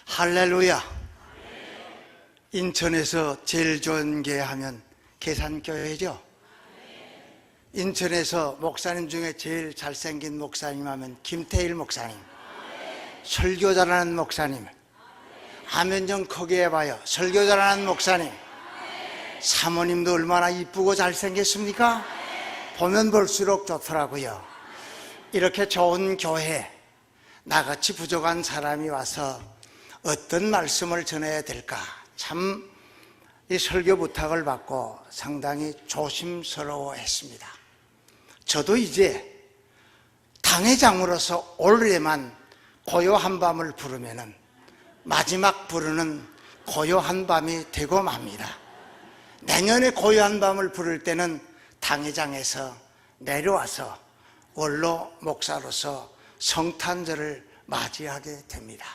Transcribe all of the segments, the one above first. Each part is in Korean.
할렐루야. 인천에서 제일 좋은 교회 하면 계산교회죠. 인천에서 목사님 중에 제일 잘생긴 목사님 하면 김태일 목사님. 설교 잘하는 목사님. 아멘 좀 크게 해봐요. 설교 잘하는 목사님. 사모님도 얼마나 이쁘고 잘생겼습니까? 보면 볼수록 좋더라고요. 이렇게 좋은 교회, 나같이 부족한 사람이 와서 어떤 말씀을 전해야 될까? 참 이 설교 부탁을 받고 상당히 조심스러워했습니다. 저도 이제 당회장으로서 올해만 고요한 밤을 부르면은 마지막 부르는 고요한 밤이 되고 맙니다. 내년에 고요한 밤을 부를 때는 당회장에서 내려와서 원로 목사로서 성탄절을 맞이하게 됩니다.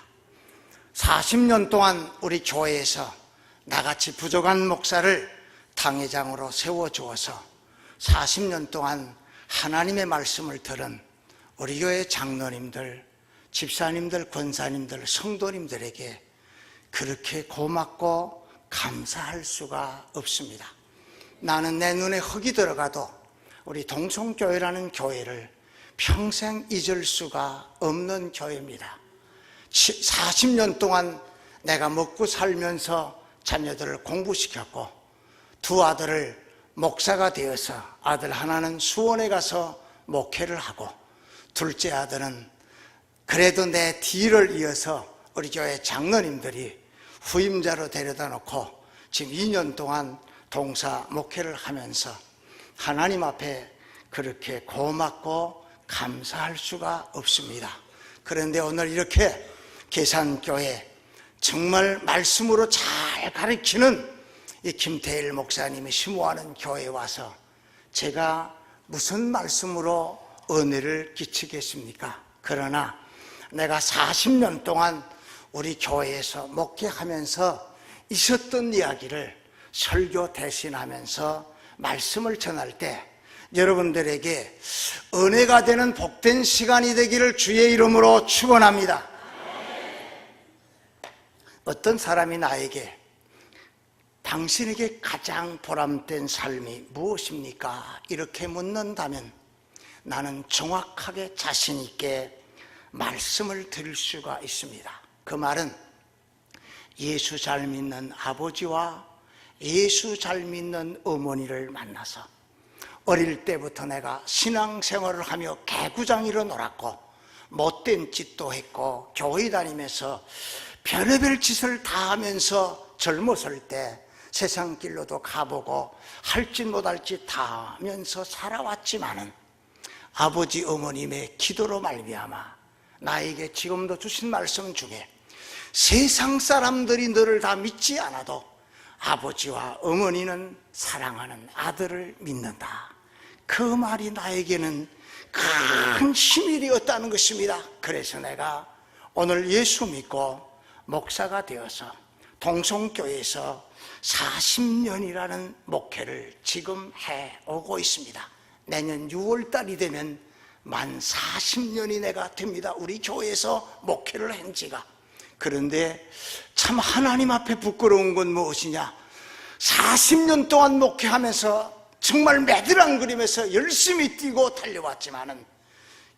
40년 동안 우리 교회에서 나같이 부족한 목사를 당회장으로 세워주어서 40년 동안 하나님의 말씀을 들은 우리 교회 장로님들, 집사님들, 권사님들, 성도님들에게 그렇게 고맙고 감사할 수가 없습니다. 나는 내 눈에 흙이 들어가도 우리 동성교회라는 교회를 평생 잊을 수가 없는 교회입니다. 40년 동안 내가 먹고 살면서 자녀들을 공부시켰고 두 아들을 목사가 되어서 아들 하나는 수원에 가서 목회를 하고 둘째 아들은 그래도 내 뒤를 이어서 우리 교회 장로님들이 후임자로 데려다 놓고 지금 2년 동안 동사 목회를 하면서 하나님 앞에 그렇게 고맙고 감사할 수가 없습니다. 그런데 오늘 이렇게 계산교회 정말 말씀으로 잘 가르치는 이 김태일 목사님이 심호하는 교회에 와서 제가 무슨 말씀으로 은혜를 끼치겠습니까? 그러나 내가 40년 동안 우리 교회에서 목회하면서 있었던 이야기를 설교 대신하면서 말씀을 전할 때 여러분들에게 은혜가 되는 복된 시간이 되기를 주의 이름으로 축원합니다. 어떤 사람이 나에게 당신에게 가장 보람된 삶이 무엇입니까? 이렇게 묻는다면 나는 정확하게 자신 있게 말씀을 드릴 수가 있습니다. 그 말은 예수 잘 믿는 아버지와 예수 잘 믿는 어머니를 만나서 어릴 때부터 내가 신앙생활을 하며 개구장이로 놀았고 못된 짓도 했고 교회 다니면서 별의별 짓을 다 하면서 젊었을 때 세상 길로도 가보고 할 짓 못할 짓 다 하면서 살아왔지만은 아버지 어머님의 기도로 말미암아 나에게 지금도 주신 말씀 중에 세상 사람들이 너를 다 믿지 않아도 아버지와 어머니는 사랑하는 아들을 믿는다. 그 말이 나에게는 큰 힘이 되었다는 것입니다. 그래서 내가 오늘 예수 믿고 목사가 되어서 동성교회에서 40년이라는 목회를 지금 해오고 있습니다. 내년 6월달이 되면 만 40년이 내가 됩니다. 우리 교회에서 목회를 한 지가. 그런데 참 하나님 앞에 부끄러운 건 무엇이냐? 40년 동안 목회하면서 정말 매드랑거리면서 열심히 뛰고 달려왔지만은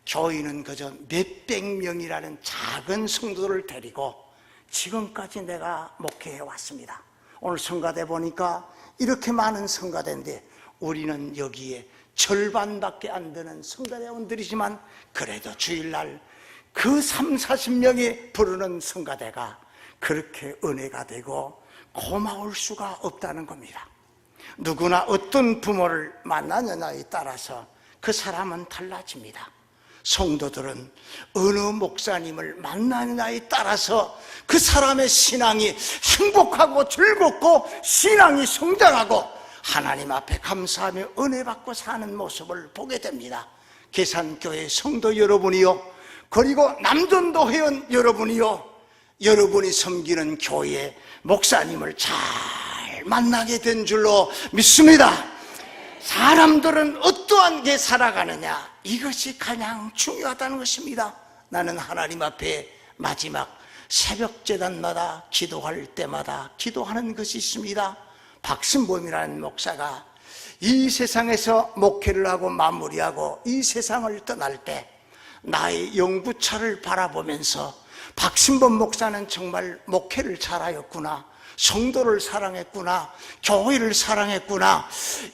교인은 그저 몇백 명이라는 작은 성도를 데리고 지금까지 내가 목회해 왔습니다. 오늘 성가대 보니까 이렇게 많은 성가대인데 우리는 여기에 절반밖에 안 되는 성가대원들이지만 그래도 주일날 그 30-40명이 부르는 성가대가 그렇게 은혜가 되고 고마울 수가 없다는 겁니다. 누구나 어떤 부모를 만나느냐에 따라서 그 사람은 달라집니다. 성도들은 어느 목사님을 만나느냐에 따라서 그 사람의 신앙이 행복하고 즐겁고 신앙이 성장하고 하나님 앞에 감사하며 은혜 받고 사는 모습을 보게 됩니다. 계산교회 성도 여러분이요, 그리고 남전도 회원 여러분이요, 여러분이 섬기는 교회 목사님을 잘 만나게 된 줄로 믿습니다. 사람들은 어떠한 게 살아가느냐, 이것이 가장 중요하다는 것입니다. 나는 하나님 앞에 마지막 새벽 제단마다 기도할 때마다 기도하는 것이 있습니다. 박신범이라는 목사가 이 세상에서 목회를 하고 마무리하고 이 세상을 떠날 때 나의 영구차를 바라보면서 박신범 목사는 정말 목회를 잘하였구나, 성도를 사랑했구나, 교회를 사랑했구나,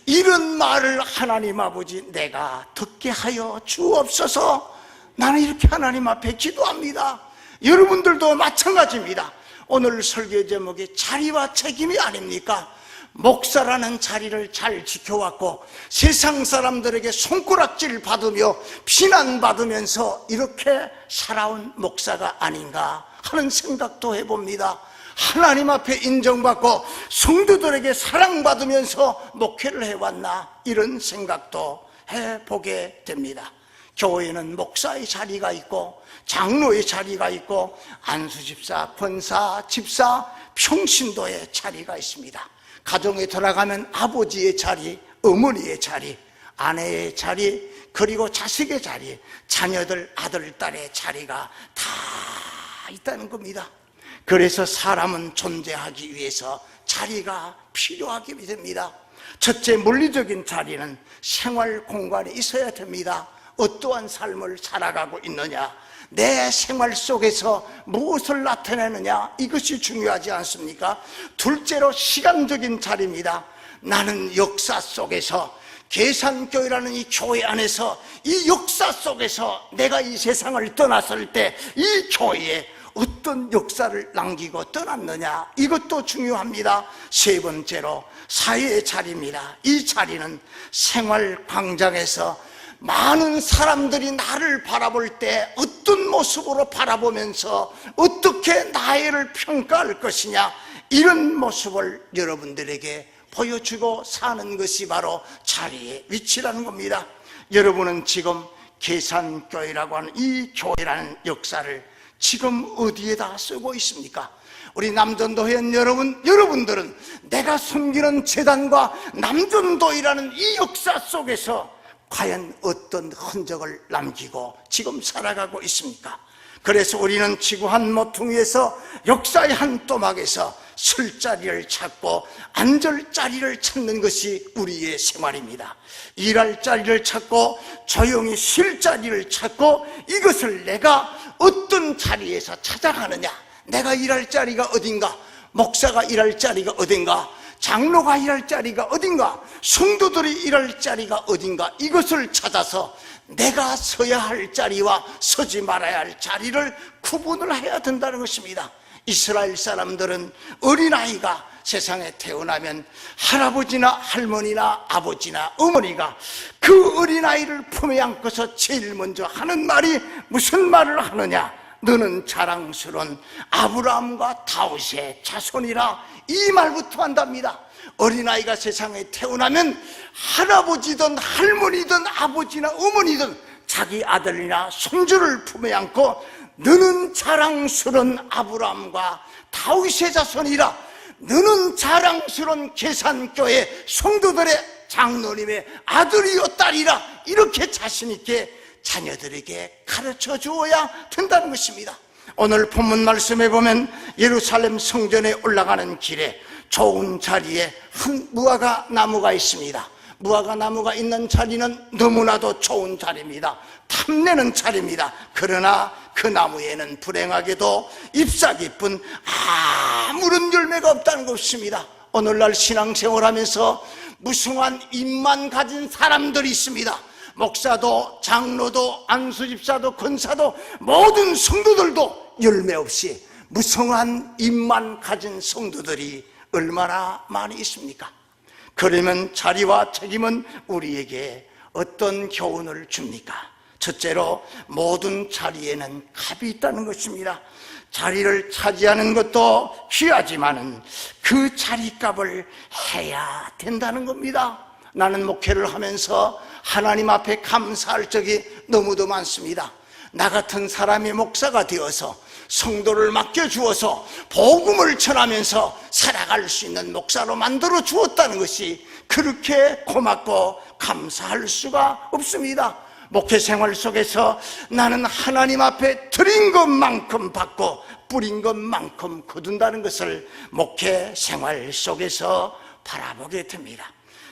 이런 말을 하나님 아버지 내가 듣게 하여 주옵소서. 나는 이렇게 하나님 앞에 기도합니다. 여러분들도 마찬가지입니다. 오늘 설교 제목이 자리와 책임이 아닙니까? 목사라는 자리를 잘 지켜왔고 세상 사람들에게 손가락질 받으며 비난받으면서 이렇게 살아온 목사가 아닌가 하는 생각도 해봅니다. 하나님 앞에 인정받고 성도들에게 사랑받으면서 목회를 해왔나, 이런 생각도 해보게 됩니다. 교회는 목사의 자리가 있고 장로의 자리가 있고 안수집사, 권사, 집사, 평신도의 자리가 있습니다. 가정에 들어가면 아버지의 자리, 어머니의 자리, 아내의 자리, 그리고 자식의 자리, 자녀들, 아들, 딸의 자리가 다 있다는 겁니다. 그래서 사람은 존재하기 위해서 자리가 필요하게 됩니다. 첫째, 물리적인 자리는 생활 공간에 있어야 됩니다. 어떠한 삶을 살아가고 있느냐, 내 생활 속에서 무엇을 나타내느냐, 이것이 중요하지 않습니까? 둘째로 시간적인 자리입니다. 나는 역사 속에서, 계산교회라는 이 교회 안에서, 이 역사 속에서 내가 이 세상을 떠났을 때 이 교회에 어떤 역사를 남기고 떠났느냐, 이것도 중요합니다. 세 번째로 사회의 자리입니다. 이 자리는 생활 광장에서 많은 사람들이 나를 바라볼 때 어떤 모습으로 바라보면서 어떻게 나를 평가할 것이냐, 이런 모습을 여러분들에게 보여주고 사는 것이 바로 자리의 위치라는 겁니다. 여러분은 지금 계산교회라고 하는 이 교회라는 역사를 지금 어디에다 쓰고 있습니까? 우리 남전도 회원 여러분들은 내가 섬기는 재단과 남전도이라는 이 역사 속에서 과연 어떤 흔적을 남기고 지금 살아가고 있습니까? 그래서 우리는 지구 한 모퉁이에서 역사의 한 또막에서 설 자리를 찾고 앉을 자리를 찾는 것이 우리의 생활입니다. 일할 자리를 찾고 조용히 쉴 자리를 찾고, 이것을 내가 어떤 자리에서 찾아가느냐, 내가 일할 자리가 어딘가, 목사가 일할 자리가 어딘가, 장로가 일할 자리가 어딘가, 성도들이 일할 자리가 어딘가, 이것을 찾아서 내가 서야 할 자리와 서지 말아야 할 자리를 구분을 해야 된다는 것입니다. 이스라엘 사람들은 어린아이가 세상에 태어나면 할아버지나 할머니나 아버지나 어머니가 그 어린아이를 품에 안고서 제일 먼저 하는 말이 무슨 말을 하느냐, 너는 자랑스러운 아브라함과 다윗의 자손이라, 이 말부터 한답니다. 어린아이가 세상에 태어나면 할아버지든 할머니든 아버지나 어머니든 자기 아들이나 손주를 품에 안고 너는 자랑스러운 아브라함과 다윗의 자손이라, 너는 자랑스러운 계산교회 성도들의 장로님의 아들이요 딸이라, 이렇게 자신 있게 자녀들에게 가르쳐 주어야 된다는 것입니다. 오늘 본문 말씀에 보면 예루살렘 성전에 올라가는 길에 좋은 자리에 한 무화과 나무가 있습니다. 무화과 나무가 있는 자리는 너무나도 좋은 자리입니다. 탐내는 자리입니다. 그러나 그 나무에는 불행하게도 잎사 깊은 아무런 열매가 없다는 것입니다. 오늘날 신앙생활하면서 무성한 잎만 가진 사람들이 있습니다. 목사도 장로도 안수집사도 권사도 모든 성도들도 열매 없이 무성한 잎만 가진 성도들이 얼마나 많이 있습니까? 그러면 자리와 책임은 우리에게 어떤 교훈을 줍니까? 첫째로 모든 자리에는 값이 있다는 것입니다. 자리를 차지하는 것도 귀하지만은 그 자리값을 해야 된다는 겁니다. 나는 목회를 하면서 하나님 앞에 감사할 적이 너무도 많습니다. 나 같은 사람이 목사가 되어서 성도를 맡겨주어서 복음을 전하면서 살아갈 수 있는 목사로 만들어 주었다는 것이 그렇게 고맙고 감사할 수가 없습니다. 목회 생활 속에서 나는 하나님 앞에 드린 것만큼 받고 뿌린 것만큼 거둔다는 것을 목회 생활 속에서 바라보게 됩니다.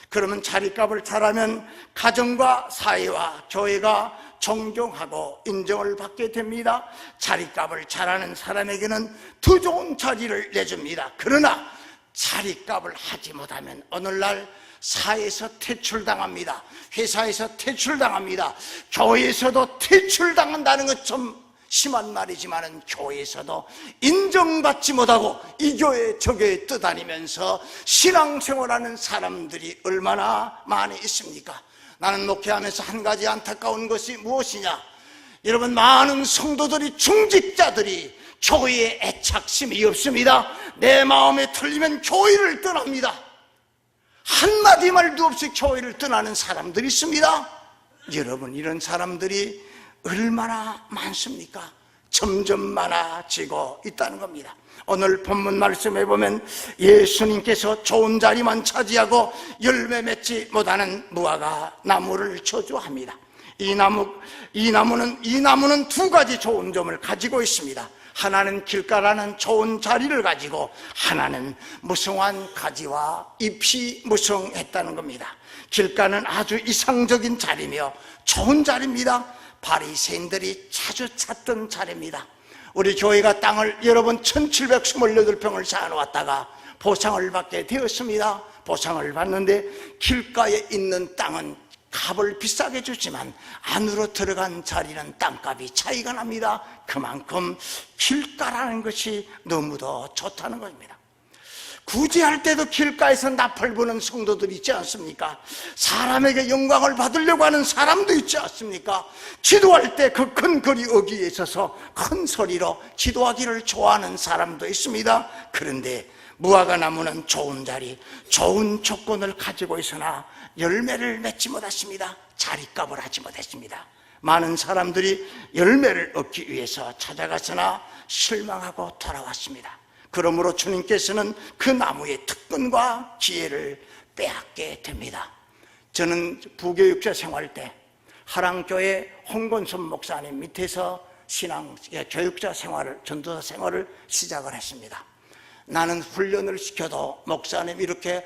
그러면 자리값을 잘하면 가정과 사회와 교회가 존경하고 인정을 받게 됩니다. 자리값을 잘하는 사람에게는 더 좋은 자리를 내줍니다. 그러나 자리값을 하지 못하면 오늘날 사회에서 퇴출당합니다. 회사에서 퇴출당합니다. 교회에서도 퇴출당한다는 것 좀 심한 말이지만 교회에서도 인정받지 못하고 이 교회 저 교회 떠다니면서 신앙생활하는 사람들이 얼마나 많이 있습니까? 나는 목회하면서 한 가지 안타까운 것이 무엇이냐? 여러분, 많은 성도들이, 중직자들이 교회에 애착심이 없습니다. 내 마음에 틀리면 교회를 떠납니다. 한마디 말도 없이 교회를 떠나는 사람들이 있습니다. 여러분, 이런 사람들이 얼마나 많습니까? 점점 많아지고 있다는 겁니다. 오늘 본문 말씀에 보면 예수님께서 좋은 자리만 차지하고 열매 맺지 못하는 무화과 나무를 저주합니다. 이 나무는 두 가지 좋은 점을 가지고 있습니다. 하나는 길가라는 좋은 자리를 가지고, 하나는 무성한 가지와 잎이 무성했다는 겁니다. 길가는 아주 이상적인 자리며 좋은 자리입니다. 바리새인들이 자주 찾던 자리입니다. 우리 교회가 땅을 여러분 1728평을 쌓아놓았다가 보상을 받게 되었습니다. 보상을 받는데 길가에 있는 땅은 값을 비싸게 주지만 안으로 들어간 자리는 땅값이 차이가 납니다. 그만큼 길가라는 것이 너무도 좋다는 겁니다. 구제할 때도 길가에서 나팔 부는 성도들이 있지 않습니까? 사람에게 영광을 받으려고 하는 사람도 있지 않습니까? 기도할 때 그 큰 거리 어귀에 있어서 큰 소리로 기도하기를 좋아하는 사람도 있습니다. 그런데 무화과 나무는 좋은 자리, 좋은 조건을 가지고 있으나 열매를 맺지 못했습니다. 자리값을 하지 못했습니다. 많은 사람들이 열매를 얻기 위해서 찾아갔으나 실망하고 돌아왔습니다. 그러므로 주님께서는 그 나무의 특권과 기회를 빼앗게 됩니다. 저는 부교육자 생활 때 하랑교회 홍건선 목사님 밑에서 교육자 생활을, 전도사 생활을 시작을 했습니다. 나는 훈련을 시켜도 목사님 이렇게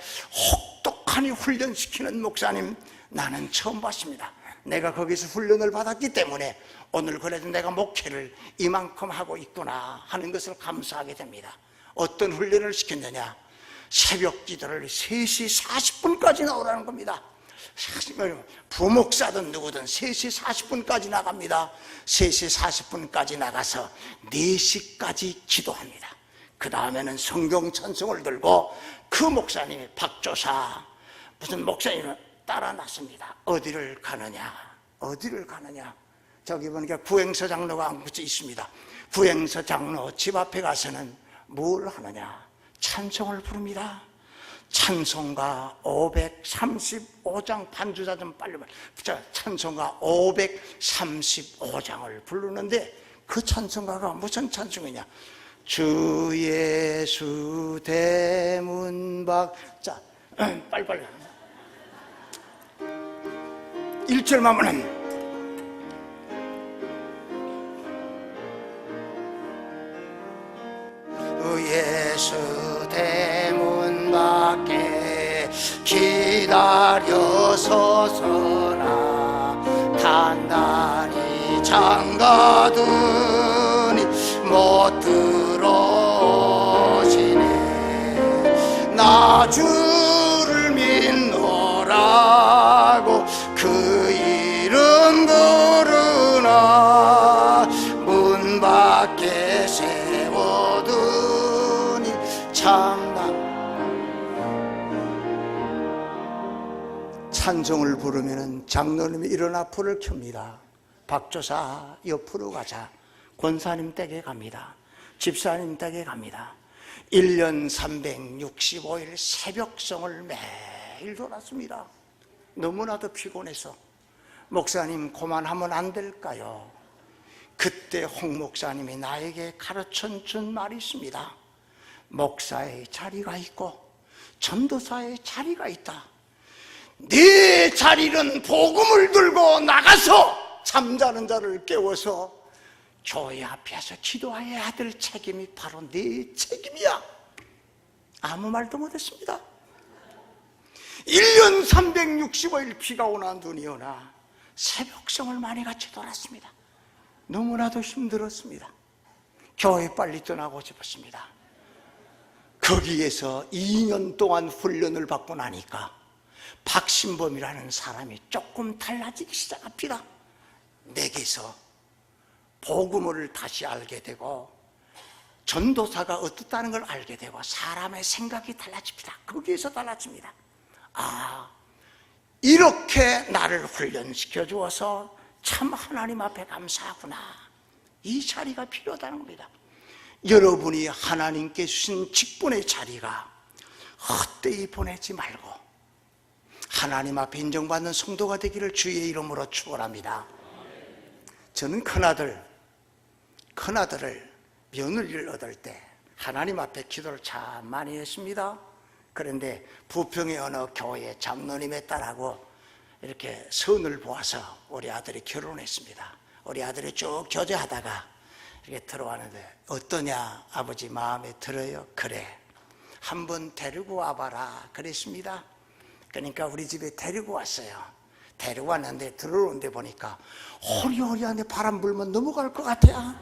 혹독하니 훈련시키는 목사님 나는 처음 봤습니다. 내가 거기서 훈련을 받았기 때문에 오늘 그래도 내가 목회를 이만큼 하고 있구나 하는 것을 감사하게 됩니다. 어떤 훈련을 시켰느냐? 새벽 기도를 3시 40분까지 나오라는 겁니다. 부목사든 누구든 3시 40분까지 나갑니다. 3시 40분까지 나가서 4시까지 기도합니다. 그 다음에는 성경 찬송을 들고 그 목사님이 박조사 무슨 목사님을 따라 났습니다. 어디를 가느냐? 어디를 가느냐? 저기 보니까 구행서 장로가 한 곳이 있습니다. 구행서 장로 집 앞에 가서는 뭘 하느냐? 찬송을 부릅니다. 찬송가 535장, 반주자 좀 빨리 찬송가 535장을 부르는데 그 찬송가가 무슨 찬송이냐? 주 예수 대문 밖, 자, 빨리빨리 1절만 보면 예수 대문 밖에 기다려 서서라 단단히 잠가두니 못 들어오시네. 나 주를 믿노라고 그 이름 부르나 문 밖에 세워두니 참나. 찬송을 부르면 장로님이 일어나 불을 켭니다. 박조사 옆으로 가자. 권사님 댁에 갑니다. 집사님 댁에 갑니다. 1년 365일 새벽성을 매일 돌았습니다. 너무나도 피곤해서 목사님 그만하면 안 될까요? 그때 홍 목사님이 나에게 가르쳐준 말이 있습니다. 목사의 자리가 있고 전도사의 자리가 있다. 네 자리는 복음을 들고 나가서 잠자는 자를 깨워서 교회 앞에서 기도해야 될 책임이 바로 네 책임이야. 아무 말도 못했습니다. 1년 365일 비가 오나 눈이 오나 새벽성을 많이 같이 돌았습니다. 너무나도 힘들었습니다. 교회 빨리 떠나고 싶었습니다. 거기에서 2년 동안 훈련을 받고 나니까 박신범이라는 사람이 조금 달라지기 시작합니다. 내게서 복음을 다시 알게 되고 전도사가 어떻다는 걸 알게 되고 사람의 생각이 달라집니다. 거기에서 달라집니다. 아, 이렇게 나를 훈련시켜 주어서 참 하나님 앞에 감사하구나. 이 자리가 필요하다는 겁니다. 여러분이 하나님께 주신 직분의 자리가 헛되이 보내지 말고 하나님 앞에 인정받는 성도가 되기를 주의 이름으로 축원합니다. 저는 큰아들을 며느리를 얻을 때 하나님 앞에 기도를 참 많이 했습니다. 그런데 부평의 어느 교회 장로님의 딸하고 이렇게 선을 보아서 우리 아들이 결혼했습니다. 우리 아들이 쭉 교제하다가 이렇게 들어왔는데 어떠냐 아버지 마음에 들어요? 그래 한번 데리고 와봐라 그랬습니다. 그러니까 우리 집에 데리고 왔어요. 데리고 왔는데 들어오는데 보니까 호리호리한데 바람 불면 넘어갈 것 같아요.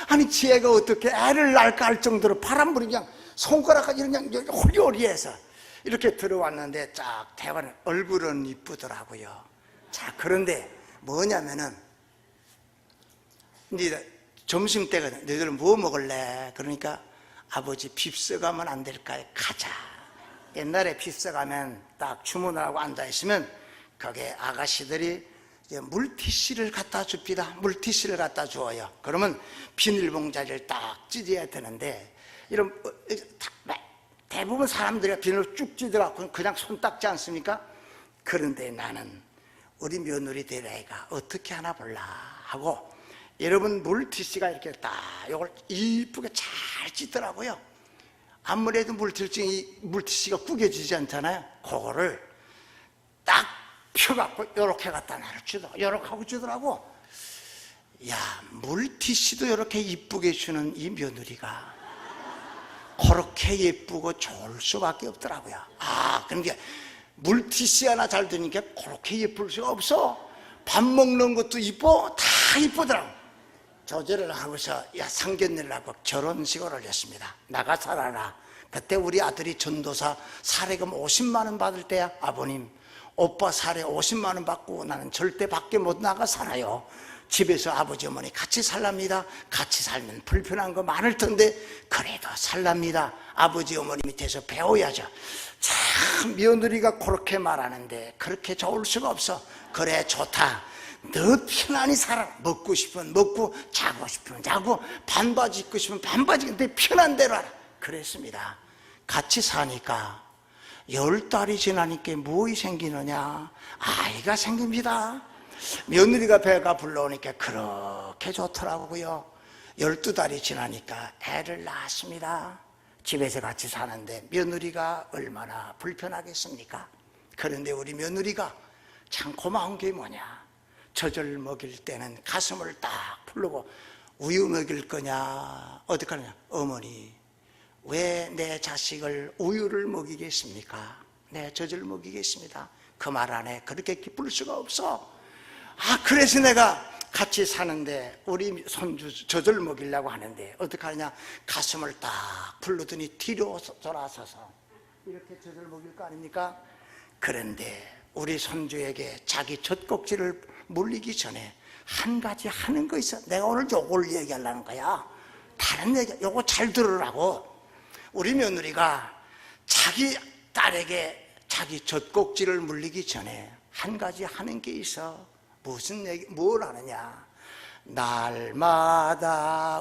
아니 지혜가 어떻게 애를 낳을까 할 정도로 바람 불이 그냥 손가락까지 그냥 호리호리해서 이렇게 들어왔는데 쫙 대화는 얼굴은 이쁘더라고요. 자 그런데 뭐냐면은 이제 점심때거든. 너희들 뭐 먹을래? 그러니까 아버지 빕서 안 될까요? 가자. 옛날에 빕서 가면 딱 주문을 하고 앉아있으면 거기에 아가씨들이 이제 물티슈를 갖다 줍니다. 물티슈를 갖다 주어요. 그러면 비닐봉지를 딱 찢어야 되는데 이런 대부분 사람들이 비닐을 쭉 찢더라고. 그냥 손 닦지 않습니까? 그런데 나는 우리 며느리 될 애가 어떻게 하나 볼라 하고 여러분 물티슈가 이렇게 딱 이걸 이쁘게 잘 찢더라고요. 아무래도 물티슈가 구겨지지 않잖아요. 그거를 딱 펴갖고 이렇게 갖다 나를 주더 이렇게 하고 주더라고. 야 물티슈도 이렇게 이쁘게 주는 이 며느리가 그렇게 예쁘고 좋을 수밖에 없더라고요. 아 그러니까 물티슈 하나 잘 드니까 그렇게 예쁠 수가 없어. 밥 먹는 것도 이뻐 다 이쁘더라고. 조제를 하고서 야 상견례라고 결혼식을 올렸습니다. 나가 살아라. 그때 우리 아들이 전도사 사례금 50만 원 받을 때야. 아버님 오빠 사례 50만 원 받고 나는 절대 밖에 못 나가 살아요. 집에서 아버지 어머니 같이 살랍니다. 같이 살면 불편한 거 많을 텐데 그래도 살랍니다. 아버지 어머니 밑에서 배워야죠. 참 며느리가 그렇게 말하는데 그렇게 좋을 수가 없어. 그래 좋다. 너 편안히 살아. 먹고 싶으면 먹고 자고 싶으면 자고 반바지 입고 싶으면 반바지 근데 편한 대로 하라. 그랬습니다. 같이 사니까 10달이 지나니까 무엇이 생기느냐? 아이가 생깁니다. 며느리가 배가 불러오니까 그렇게 좋더라고요. 12달이 지나니까 애를 낳았습니다. 집에서 같이 사는데 며느리가 얼마나 불편하겠습니까? 그런데 우리 며느리가 참 고마운 게 뭐냐? 젖을 먹일 때는 가슴을 딱 풀고 우유 먹일 거냐 어떻게 하느냐. 어머니 왜 내 자식을 우유를 먹이겠습니까? 내 젖을 먹이겠습니다. 그 말 안에 그렇게 기쁠 수가 없어. 아 그래서 내가 같이 사는데 우리 손주 젖을 먹이려고 하는데 어떻게 하느냐. 가슴을 딱 풀르더니 뒤로 돌아서서 이렇게 젖을 먹일 거 아닙니까? 그런데 우리 손주에게 자기 젖꼭지를 물리기 전에 한 가지 하는 거 있어. 내가 오늘 요걸 얘기하려는 거야. 다른 얘기 요거 잘 들으라고. 우리 며느리가 자기 딸에게 자기 젖꼭지를 물리기 전에 한 가지 하는 게 있어. 무슨 얘기 뭘 하느냐. 날마다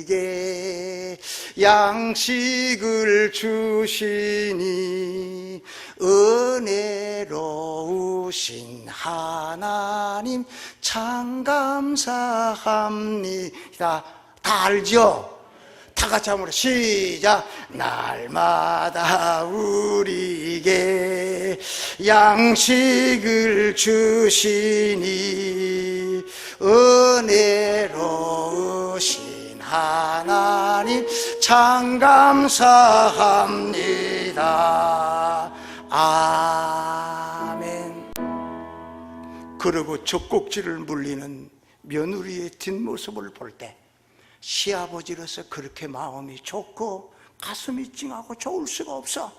우리에게 양식을 주시니 은혜로우신 하나님 참 감사합니다. 다 알죠? 다 같이 한번 시작. 날마다 우리에게 양식을 주시니 은혜로우신 하나님 참 감사합니다. 아멘. 그러고 젖꼭지를 물리는 며느리의 뒷모습을 볼 때 시아버지로서 그렇게 마음이 좋고 가슴이 찡하고 좋을 수가 없어.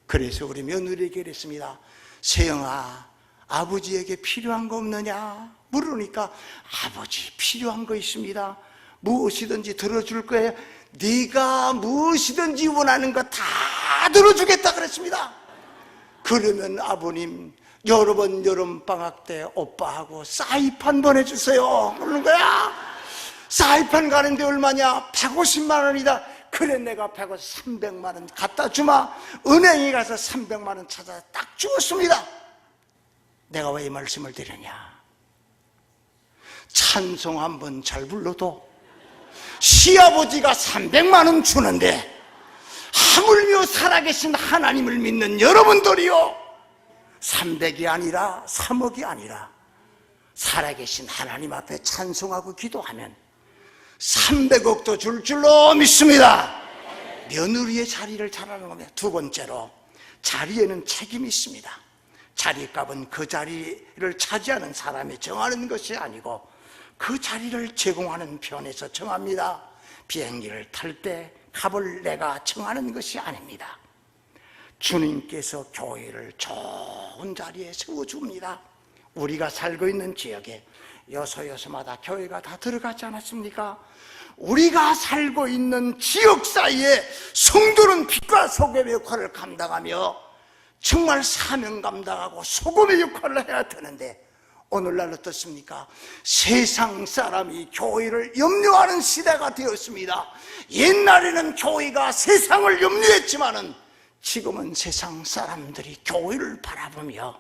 그래서 우리 며느리에게 그랬습니다. 세영아, 아버지에게 필요한 거 없느냐 물으니까 아버지 필요한 거 있습니다. 무엇이든지 들어줄 거예요. 네가 무엇이든지 원하는 거 다 들어주겠다 그랬습니다. 그러면 아버님 여러분 여름방학 때 오빠하고 사이판 보내주세요 그러는 거야. 사이판 가는데 얼마냐? 150만 원이다. 그래 내가 300만 원 갖다 주마. 은행에 가서 300만 원 찾아 딱 주었습니다. 내가 왜 이 말씀을 드리냐? 찬송 한번 잘 불러도 시아버지가 300만 원 주는데 하물며 살아계신 하나님을 믿는 여러분들이요, 300이 아니라 3억이 아니라 살아계신 하나님 앞에 찬송하고 기도하면 300억도 줄 줄로 믿습니다. 며느리의 자리를 잘하는 겁니다. 두 번째로, 자리에는 책임이 있습니다. 자리값은 그 자리를 차지하는 사람이 정하는 것이 아니고 그 자리를 제공하는 편에서 정합니다. 비행기를 탈 때 값을 내가 정하는 것이 아닙니다. 주님께서 교회를 좋은 자리에 세워줍니다. 우리가 살고 있는 지역에 여소마다 교회가 다 들어가지 않았습니까? 우리가 살고 있는 지역 사이에 성도는 빛과 소금의 역할을 감당하며 정말 사명 감당하고 소금의 역할을 해야 되는데, 오늘날 어떻습니까? 세상 사람이 교회를 염려하는 시대가 되었습니다. 옛날에는 교회가 세상을 염려했지만은 지금은 세상 사람들이 교회를 바라보며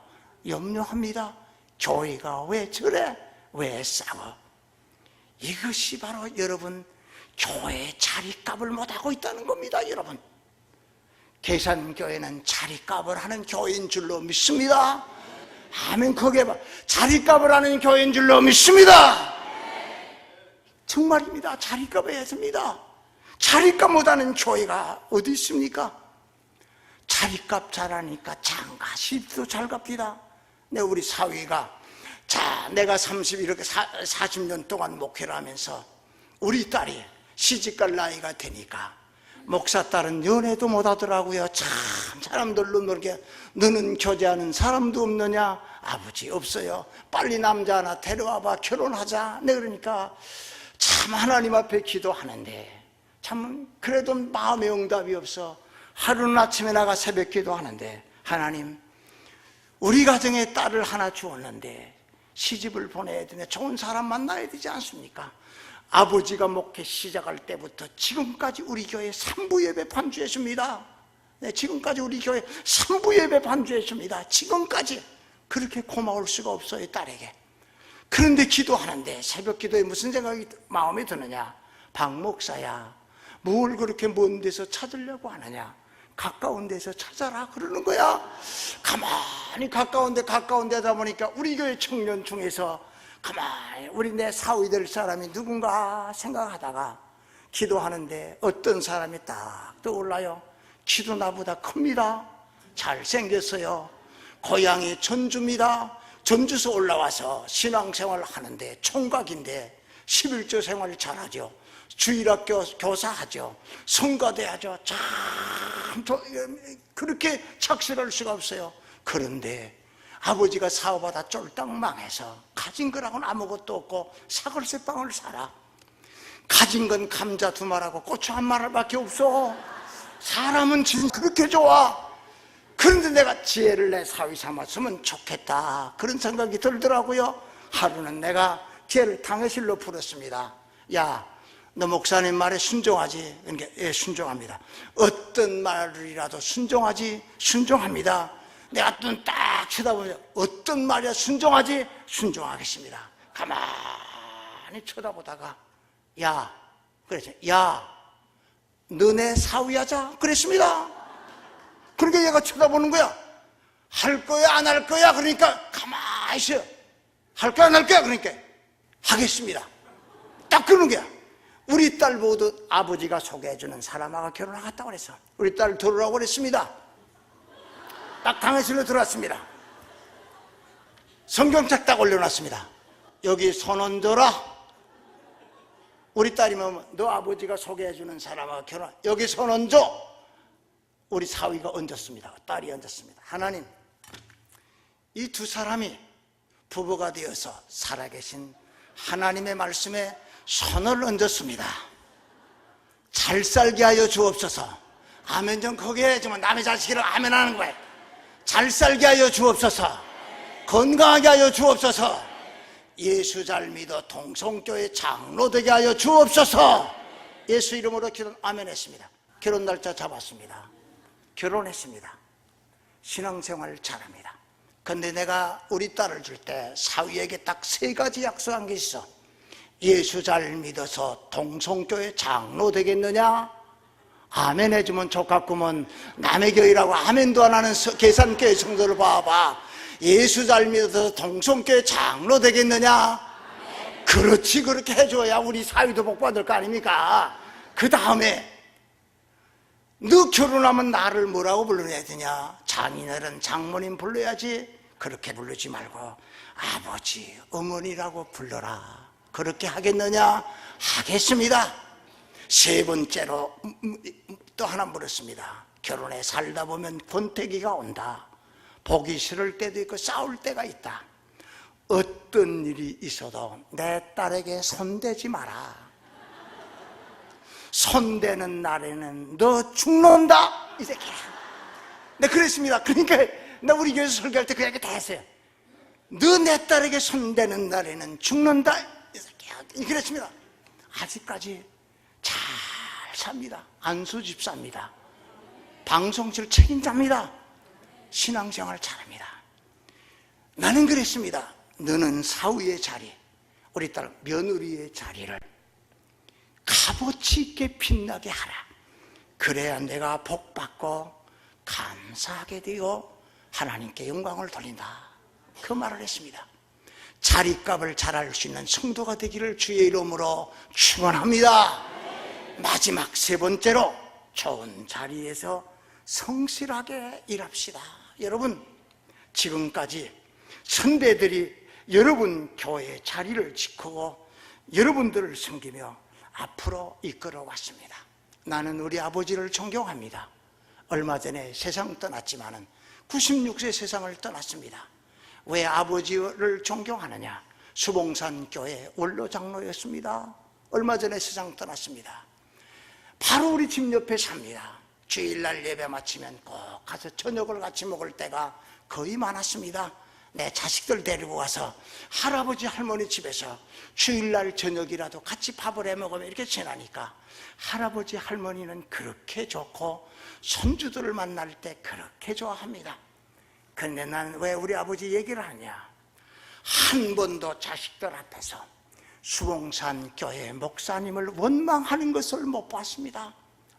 염려합니다. 교회가 왜 저래? 왜 싸워? 이것이 바로 여러분 교회의 자리값을 못하고 있다는 겁니다. 여러분, 계산교회는 자리값을 하는 교회인 줄로 믿습니다. 아멘. 거기에 봐, 자리값을 하는 교회인 줄로 믿습니다. 정말입니다. 자리값을 했습니다. 자리값 못하는 교회가 어디 있습니까? 자리값 잘하니까 장가 시집도 잘 갑니다. 우리 사위가, 자, 내가 40년 동안 목회를 하면서 우리 딸이 시집갈 나이가 되니까 목사 딸은 연애도 못하더라고요. 참, 사람들로 모르게 너는 교제하는 사람도 없느냐? 아버지 없어요. 빨리 남자 하나 데려와봐, 결혼하자. 네, 그러니까 참 하나님 앞에 기도하는데 참 그래도 마음의 응답이 없어. 하루는 아침에 나가 새벽 기도하는데, 하나님, 우리 가정에 딸을 하나 주었는데 시집을 보내야 되네. 좋은 사람 만나야 되지 않습니까? 아버지가 목회 시작할 때부터 지금까지 우리 교회 3부 예배 반주했습니다. 네, 지금까지 우리 교회 3부 예배 반주했습니다. 지금까지. 그렇게 고마울 수가 없어요, 딸에게. 그런데 기도하는데 새벽 기도에 무슨 생각이 마음에 드느냐? 박 목사야, 뭘 그렇게 먼 데서 찾으려고 하느냐? 가까운 데서 찾아라 그러는 거야. 가만히 가까운 데 하다 보니까 우리 교회 청년 중에서 가만히 우리 내 사위 될 사람이 누군가 생각하다가 기도하는데 어떤 사람이 딱 떠올라요. 키도 나보다 큽니다. 잘생겼어요. 고향이 전주입니다. 전주에서 올라와서 신앙생활을 하는데 총각인데 11조 생활을 잘하죠. 주일학교 교사하죠. 성가대하죠. 참 그렇게 착실할 수가 없어요. 그런데 아버지가 사업하다 쫄딱 망해서 가진 거라고는 아무것도 없고 사골세빵을 살아. 가진 건 감자 2마리하고 고추 1마리밖에 없어. 사람은 진짜 그렇게 좋아. 그런데 내가 지혜를 내 사위 삼았으면 좋겠다, 그런 생각이 들더라고요. 하루는 내가 지혜를 당회실로 부르습니다. 야, 너 목사님 말에 순종하지? 그러니까 예, 순종합니다. 어떤 말이라도 순종하지? 순종합니다. 내가 눈 딱 쳐다보면 어떤 말이야 순종하지? 순종하겠습니다. 가만히 쳐다보다가 야, 그래서 야, 너네 사위하자 그랬습니다. 그러니까 얘가 쳐다보는 거야. 할 거야 안 할 거야? 그러니까 가만히 있어요. 할 거야 안 할 거야? 그러니까 하겠습니다. 딱 그러는 거야. 우리 딸 보고도 아버지가 소개해주는 사람하고 결혼하겠다고 그랬어. 우리 딸 들어오라고 그랬습니다. 딱 강의실로 들어왔습니다. 성경책 딱 올려놨습니다. 여기 손 얹어라. 우리 딸이면 너 아버지가 소개해주는 사람하고 결혼, 여기 손 얹어. 우리 사위가 얹었습니다. 딸이 얹었습니다. 하나님, 이 두 사람이 부부가 되어서 살아계신 하나님의 말씀에 손을 얹었습니다. 잘 살게 하여 주옵소서. 아멘 좀 크게 해야지만 남의 자식이라고 아멘 하는 거예요. 잘 살게 하여 주옵소서. 건강하게 하여 주옵소서. 예수 잘 믿어 동성교회 장로 되게 하여 주옵소서. 예수 이름으로 기도 아멘 했습니다. 결혼 날짜 잡았습니다. 결혼했습니다. 신앙생활 잘합니다. 근데 내가 우리 딸을 줄 때 사위에게 딱 3가지 약속한 게 있어. 예수 잘 믿어서 동성교회 장로 되겠느냐? 아멘 해주면 좋겠구먼. 남의 교회라고 아멘도 안 하는 계산교회 성도를 봐봐. 예수 잘 믿어서 동성교회 장로 되겠느냐? 그렇지, 그렇게 해줘야 우리 사위도 복 받을 거 아닙니까? 그 다음에 너 결혼하면 나를 뭐라고 불러야 되냐? 장인어른 장모님 불러야지. 그렇게 부르지 말고 아버지 어머니라고 불러라. 그렇게 하겠느냐? 하겠습니다. 3번째로 또 하나 물었습니다. 결혼해 살다 보면 권태기가 온다. 보기 싫을 때도 있고 싸울 때가 있다. 어떤 일이 있어도 내 딸에게 손대지 마라. 손대는 날에는 너 죽는다 이 새끼야. 네, 그랬습니다. 그러니까 나 우리 교회에서 설교할 때 그 얘기 다 했어요. 너 내 딸에게 손대는 날에는 죽는다 이 새끼야. 그랬습니다. 아직까지 잘 삽니다. 안수 집사입니다. 방송실 책임자입니다. 신앙생활 잘합니다. 나는 그랬습니다. 너는 사위의 자리, 우리 딸 며느리의 자리를 값어치 있게 빛나게 하라. 그래야 내가 복받고 감사하게 되어 하나님께 영광을 돌린다. 그 말을 했습니다. 자리값을 잘 알 수 있는 성도가 되기를 주의 이름으로 축원합니다. 마지막 3번째로 좋은 자리에서 성실하게 일합시다. 여러분, 지금까지 선배들이 여러분 교회의 자리를 지키고 여러분들을 섬기며 앞으로 이끌어 왔습니다. 나는 우리 아버지를 존경합니다. 얼마 전에 세상 떠났지만은 96세 세상을 떠났습니다. 왜 아버지를 존경하느냐? 수봉산 교회 원로 장로였습니다. 얼마 전에 세상 떠났습니다. 바로 우리 집 옆에 삽니다. 주일날 예배 마치면 꼭 가서 저녁을 같이 먹을 때가 거의 많았습니다. 내 자식들 데리고 가서 할아버지 할머니 집에서 주일날 저녁이라도 같이 밥을 해 먹으면 이렇게 지나니까 할아버지 할머니는 그렇게 좋고 손주들을 만날 때 그렇게 좋아합니다. 근데 난 왜 우리 아버지 얘기를 하냐? 한 번도 자식들 앞에서 수봉산 교회 목사님을 원망하는 것을 못 봤습니다.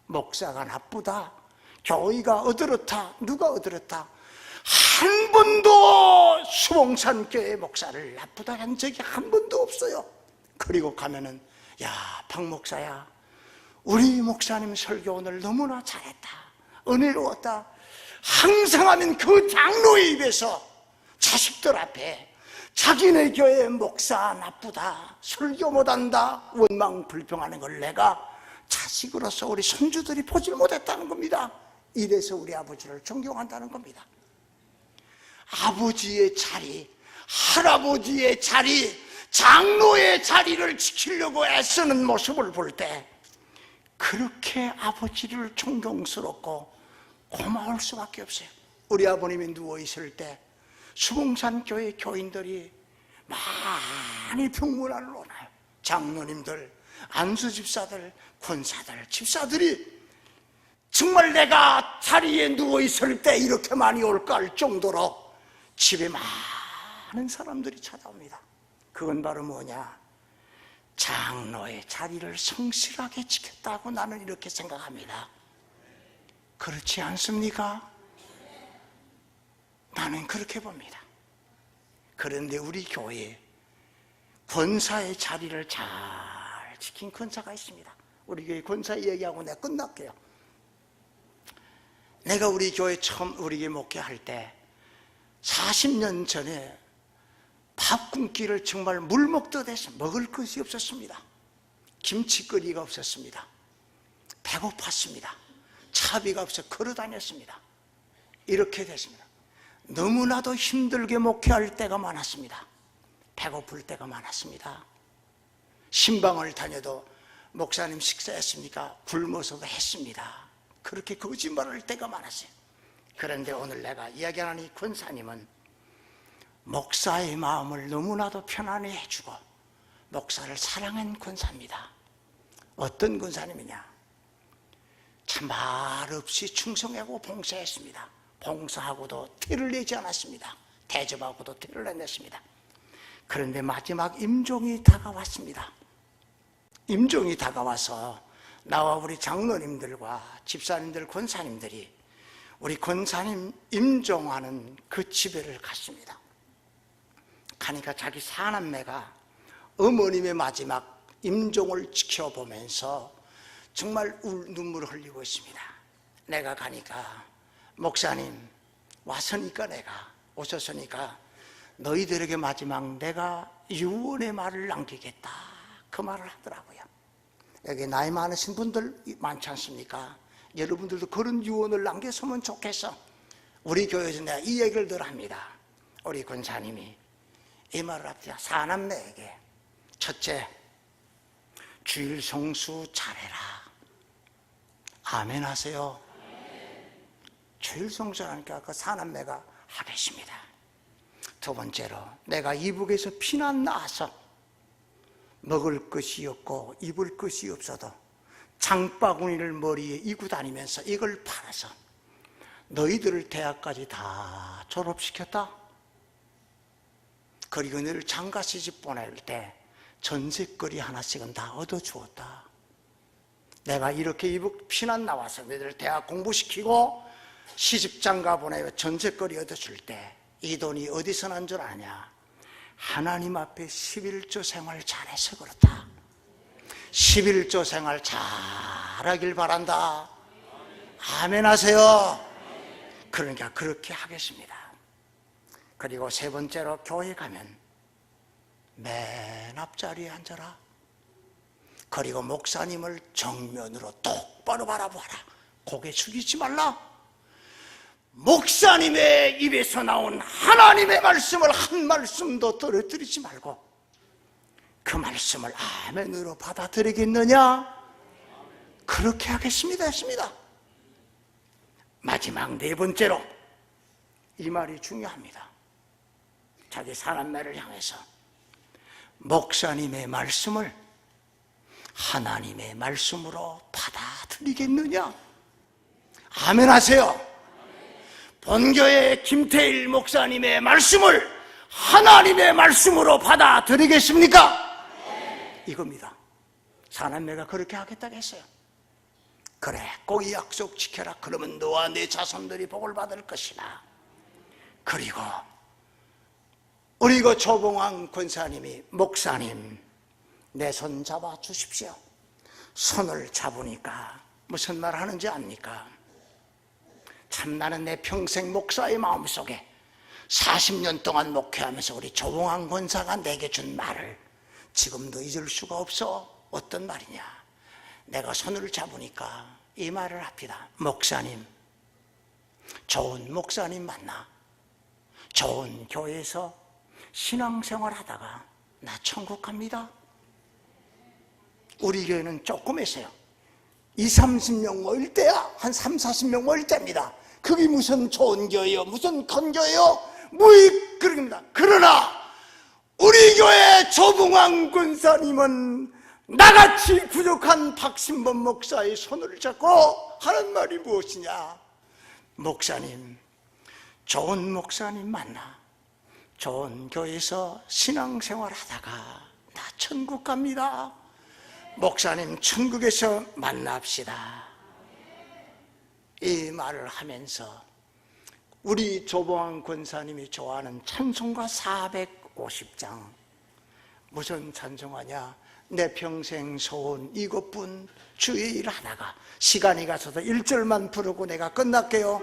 목사가 나쁘다, 교회가 어드렇다, 누가 어드렇다, 한 번도 수봉산 교회 목사를 나쁘다 한 적이 한 번도 없어요. 그리고 가면은 야, 박 목사야, 우리 목사님 설교 오늘 너무나 잘했다, 은혜로웠다. 항상 하면 그 장로의 입에서 자식들 앞에 자기네 교회 목사 나쁘다, 설교 못한다, 원망 불평하는 걸 내가 자식으로서 우리 손주들이 보질 못했다는 겁니다. 이래서 우리 아버지를 존경한다는 겁니다. 아버지의 자리, 할아버지의 자리, 장로의 자리를 지키려고 애쓰는 모습을 볼 때 그렇게 아버지를 존경스럽고 고마울 수밖에 없어요. 우리 아버님이 누워있을 때 수봉산 교회 교인들이 많이 병문안을 오나요. 장로님들, 안수집사들, 권사들, 집사들이 정말 내가 자리에 누워있을 때 이렇게 많이 올까 할 정도로 집에 많은 사람들이 찾아옵니다. 그건 바로 뭐냐? 장로의 자리를 성실하게 지켰다고 나는 이렇게 생각합니다. 그렇지 않습니까? 나는 그렇게 봅니다. 그런데 우리 교회에 권사의 자리를 잘 지킨 권사가 있습니다. 우리 교회 권사 얘기하고 내가 끝날게요. 내가 우리 교회 처음 우리 교회 목회할 때 40년 전에 밥 굶기를 정말 물 먹듯 해서 먹을 것이 없었습니다. 김치거리가 없었습니다. 배고팠습니다. 차비가 없어 걸어 다녔습니다. 이렇게 됐습니다. 너무나도 힘들게 목회할 때가 많았습니다. 배고플 때가 많았습니다. 신방을 다녀도 목사님 식사했습니까? 굶어서도 했습니다. 그렇게 거짓말할 때가 많았어요. 그런데 오늘 내가 이야기하는 이 권사님은 목사의 마음을 너무나도 편안히 해주고 목사를 사랑한 권사입니다. 어떤 권사님이냐? 참 말없이 충성하고 봉사했습니다. 봉사하고도 티를 내지 않았습니다. 대접하고도 티를 안 냈습니다. 그런데 마지막 임종이 다가왔습니다. 임종이 다가와서 나와 우리 장로님들과 집사님들, 권사님들이 우리 권사님 임종하는 그 집에를 갔습니다. 가니까 자기 사남매가 어머님의 마지막 임종을 지켜보면서 정말 눈물을 흘리고 있습니다. 내가 가니까 목사님 왔으니까 내가 오셨으니까 너희들에게 마지막 내가 유언의 말을 남기겠다, 그 말을 하더라고요. 여기 나이 많으신 분들 많지 않습니까? 여러분들도 그런 유언을 남겼으면 좋겠어. 우리 교회에서 내가 이 얘기를 늘 합니다. 우리 권사님이 이 말을 합니다. 사남매에게 첫째, 주일 성수 잘해라. 아멘 하세요. 주일 성수하니까 그 사남매가 하겠습니다. 두 번째로, 내가 이북에서 피난 나와서 먹을 것이 없고 입을 것이 없어도 장바구니를 머리에 이고 다니면서 이걸 팔아서 너희들을 대학까지 다 졸업시켰다. 그리고 너희를 장가 시집 보낼 때 전셋거리 하나씩은 다 얻어주었다. 내가 이렇게 이북 피난 나와서 너희들 대학 공부시키고 시집 장가 보내고 전셋거리 얻어줄 때 이 돈이 어디서 난 줄 아냐? 하나님 앞에 11조 생활 잘해서 그렇다. 11조 생활 잘하길 바란다. 아멘 하세요. 그러니까 그렇게 하겠습니다. 그리고 세 번째로, 교회 가면 맨 앞자리에 앉아라. 그리고 목사님을 정면으로 똑바로 바라봐라. 고개 숙이지 말라. 목사님의 입에서 나온 하나님의 말씀을 한 말씀도 떨어뜨리지 말고 그 말씀을 아멘으로 받아들이겠느냐? 그렇게 하겠습니다 했습니다. 마지막 네 번째로, 이 말이 중요합니다. 자기 사남매를 향해서 목사님의 말씀을 하나님의 말씀으로 받아들이겠느냐? 아멘 하세요. 본교회 김태일 목사님의 말씀을 하나님의 말씀으로 받아들이겠습니까? 이겁니다. 사남매가 그렇게 하겠다고 했어요. 그래, 꼭 이 약속 지켜라. 그러면 너와 네 자손들이 복을 받을 것이다. 그리고 우리 그 조봉왕 권사님이, 목사님 내 손 잡아 주십시오. 손을 잡으니까 무슨 말 하는지 압니까? 참 나는 내 평생 목사의 마음속에 40년 동안 목회하면서 우리 조봉왕 권사가 내게 준 말을 지금도 잊을 수가 없어. 어떤 말이냐? 내가 손을 잡으니까 이 말을 합니다. 목사님, 좋은 목사님 만나 좋은 교회에서 신앙생활 하다가 나 천국 갑니다. 우리 교회는 조금 했어요. 20, 30명 모일 때야 한 3, 40명 모일 때입니다. 그게 무슨 좋은 교회요, 무슨 큰 교회요, 무익 그럽니다. 그러나 우리 교회 조봉왕 권사님은 나같이 부족한 박신범 목사의 손을 잡고 하는 말이 무엇이냐? 목사님, 좋은 목사님 만나 좋은 교회에서 신앙생활 하다가 나 천국 갑니다. 목사님 천국에서 만납시다. 이 말을 하면서 우리 조봉환 권사님이 좋아하는 찬송가 450장, 무슨 찬송하냐? 내 평생 소원 이것뿐 주의 일 하다가, 시간이 가서도 1절만 부르고 내가 끝날게요.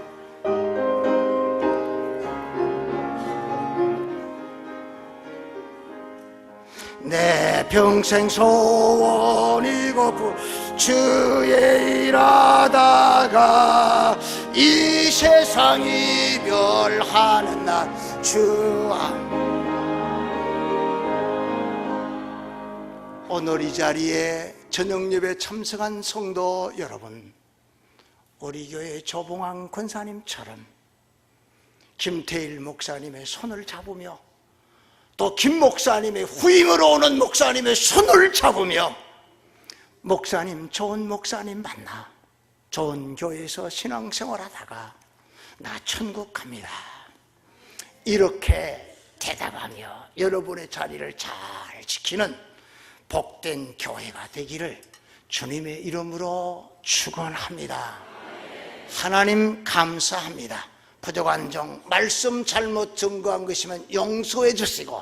내 평생 소원 이것뿐 주의 일 하다가 이 세상 이별하는 날 주 안. 오늘 이 자리에 저녁 예배 참석한 성도 여러분, 우리 교회 조봉환 권사님처럼 김태일 목사님의 손을 잡으며, 또 김 목사님의 후임으로 오는 목사님의 손을 잡으며, 목사님, 좋은 목사님 만나 좋은 교회에서 신앙생활 하다가 나 천국 갑니다, 이렇게 대답하며 여러분의 자리를 잘 지키는 복된 교회가 되기를 주님의 이름으로 축원합니다. 하나님 감사합니다. 부족한 종, 말씀 잘못 증거한 것이면 용서해 주시고,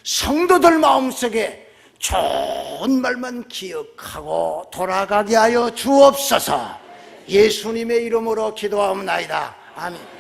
성도들 마음속에 좋은 말만 기억하고 돌아가게 하여 주옵소서. 예수님의 이름으로 기도하옵나이다. 아멘.